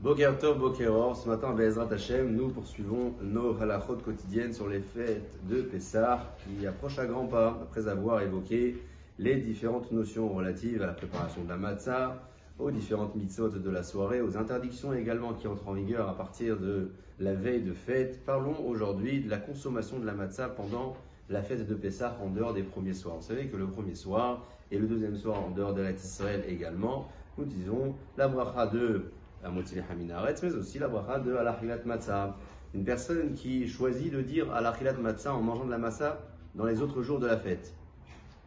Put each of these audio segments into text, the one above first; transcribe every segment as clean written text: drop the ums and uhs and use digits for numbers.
Boker Tov, Boker Or. Ce matin, Be'ezrat Hashem, nous poursuivons nos halachot quotidiennes sur les fêtes de Pessah qui approchent à grands pas après avoir évoqué les différentes notions relatives à la préparation de la matzah, aux différentes mitzvot de la soirée, aux interdictions également qui entrent en vigueur à partir de la veille de fête. Parlons aujourd'hui de la consommation de la matzah pendant la fête de Pessah en dehors des premiers soirs. Vous savez que le premier soir et le deuxième soir en dehors de l'Eretz Israël également, nous disons la bracha de Amotzileh Haminaretz, mais aussi la bracha de Alachilat Matzah. Une personne qui choisit de dire Alachilat Matzah en mangeant de la matzah dans les autres jours de la fête,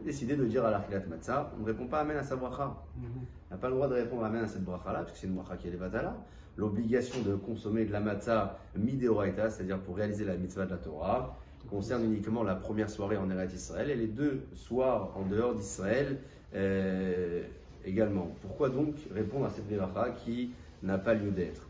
a décidé de dire Alachilat Matzah, on ne répond pas Amen à sa bracha. On n'a pas le droit de répondre Amen à cette bracha-là, puisque c'est une bracha qui est levatala. L'obligation de consommer de la matzah mideoraita, c'est-à-dire pour réaliser la mitzvah de la Torah, concerne uniquement la première soirée en Eretz Israël et les deux soirs en dehors d'Israël également. Pourquoi donc répondre à cette bracha qui n'a pas lieu d'être?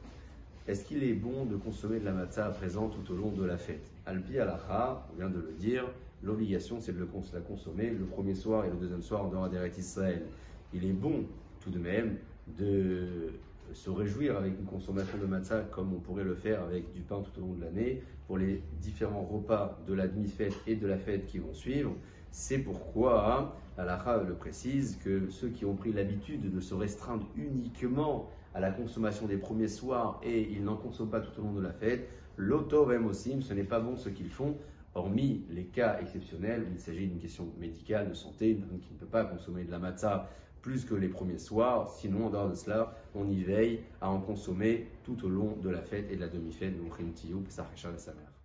Est-ce qu'il est bon de consommer de la matzah à présent tout au long de la fête? Alpi halacha, on vient de le dire, l'obligation c'est de la consommer le premier soir et le deuxième soir en dehors d'Eretz Israël. Il est bon tout de même de se réjouir avec une consommation de matzah comme on pourrait le faire avec du pain tout au long de l'année pour les différents repas de la demi-fête et de la fête qui vont suivre. C'est pourquoi halakha le précise que ceux qui ont pris l'habitude de se restreindre uniquement à la consommation des premiers soirs et ils n'en consomment pas tout au long de la fête, l'autovem aussi, ce n'est pas bon ce qu'ils font, hormis les cas exceptionnels où il s'agit d'une question médicale, de santé, une personne qui ne peut pas consommer de la matzah plus que les premiers soirs. Sinon, en dehors de cela, on y veille à en consommer tout au long de la fête et de la demi-fête, donc Rim Tiyou, Pesach Hachal et sa mère.